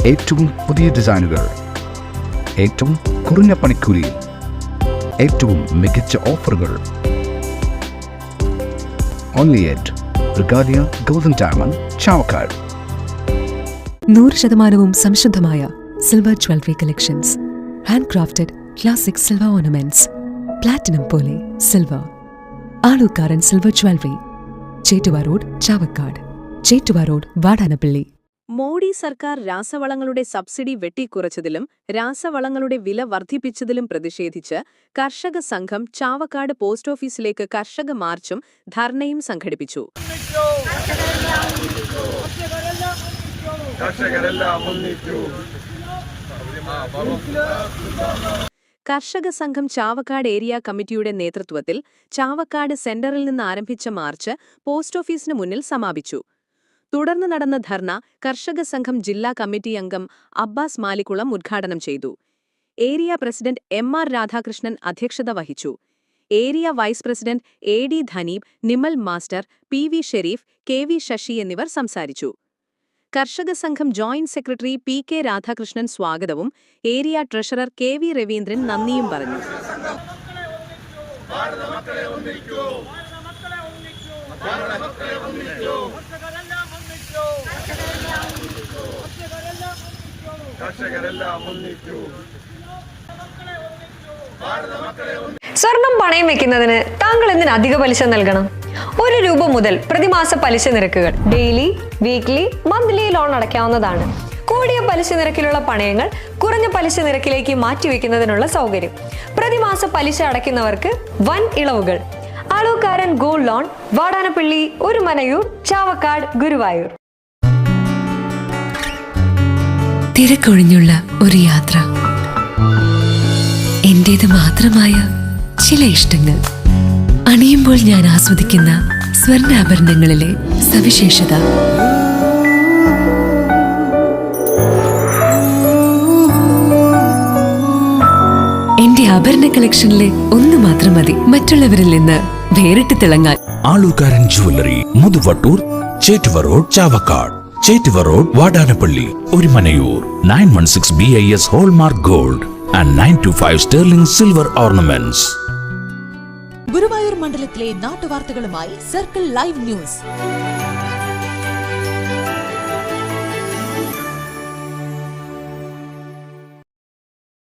ഏറ്റവും പുതിയ ഡിസൈനുകൾ, ഏറ്റവും കുറഞ്ഞ പണിക്കൂലി, ഏറ്റവും മികച്ച ഓഫറുകൾ. Only at Regalia Golden Diamond, Chavakkad. 100% സംശുദ്ധമായ silver jewellery collections. Hand crafted classic silver ornaments. Platinum പോലെ silver. Alukkaran silver jewellery. Chettuva road, Chavakkad. Chettuva road, Vadanappally. Modi സർക്കാർ രാസവളങ്ങളുടെ സബ്സിഡി വെട്ടിക്കുറച്ചതിലും രാസവളങ്ങളുടെ വില വർദ്ധിപ്പിച്ചതിലും പ്രതിഷേധിച്ച് കർഷക സംഘം ചാവക്കാട് പോസ്റ്റ് ഓഫീസിലേക്ക് കർഷക മാർച്ചും ധർണയും സംഘടിപ്പിച്ചു. കർഷക സംഘം ചാവക്കാട് ഏരിയ കമ്മിറ്റിയുടെ നേതൃത്വത്തിൽ ചാവക്കാട് സെന്ററിൽ നിന്ന് ആരംഭിച്ച മാർച്ച് പോസ്റ്റ് ഓഫീസിന് മുന്നിൽ സമാപിച്ചു. തുടർന്ന് നടന്ന ധർണ കർഷക സംഘം ജില്ലാ കമ്മിറ്റി അംഗം അബ്ബാസ് മാലിക്കുളം ഉദ്ഘാടനം ചെയ്തു. ഏരിയ പ്രസിഡന്റ് MR രാധാകൃഷ്ണൻ അധ്യക്ഷത വഹിച്ചു. Area vice president AD Dhaneeb, Nimal master, PV Shareef, KV Sasi എന്നിവർ സംസാരിച്ചു. കർഷക സംഘം ജോയിന്റ് സെക്രട്ടറി PK രാധാകൃഷ്ണൻ സ്വാഗതവും ഏരിയ ട്രഷറർ KV രവീന്ദ്രൻ നന്ദിയും പറഞ്ഞു. സ്വർണം പണയം വെക്കുന്നതിന് താങ്കൾ എന്തിന് അധിക പലിശ നൽകണം? 1 രൂപ മുതൽ പ്രതിമാസ പലിശ നിരക്കുകൾ ഡെയിലി, വീക്ക്ലി, മന്ത്ലി ലോൺ അടയ്ക്കാവുന്നതാണ്. കൂടിയ പലിശ നിരക്കിലുള്ള പണയങ്ങൾ കുറഞ്ഞ പലിശ നിരക്കിലേക്ക് മാറ്റിവെക്കുന്നതിനുള്ള സൗകര്യം. പ്രതിമാസ പലിശ അടയ്ക്കുന്നവർക്ക് വൻ ഇളവുകൾ. Alukkaran gold loan, Vadanappally, Orumanayur, Chavakkad, Guruvayur. തിരക്കൊഴിഞ്ഞുള്ള ഒരു യാത്ര. എന്റേത് മാത്രമായ ചില ഇഷ്ടങ്ങൾ. അണിയുമ്പോൾ ഞാൻ ആസ്വദിക്കുന്ന സ്വർണ്ണാഭരണങ്ങളിലെ സവിശേഷത. എന്റെ ആഭരണ കളക്ഷനിലെ ഒന്ന് മാത്രം മതി മറ്റുള്ളവരിൽ നിന്ന് വേറിട്ട് തിളങ്ങാൻ. Alukkaran jewellery, Muthuvattoor, Chettuva road, Chavakkad. Chettuva road, Vadanappally, Orumanayur. 916 BIS hallmark gold and 925 sterling silver ornaments. Guruvayur മണ്ഡലത്തിലെ നാട്ടുവാർത്തകളുമായി സർക്കിൾ ലൈവ് ന്യൂസ്.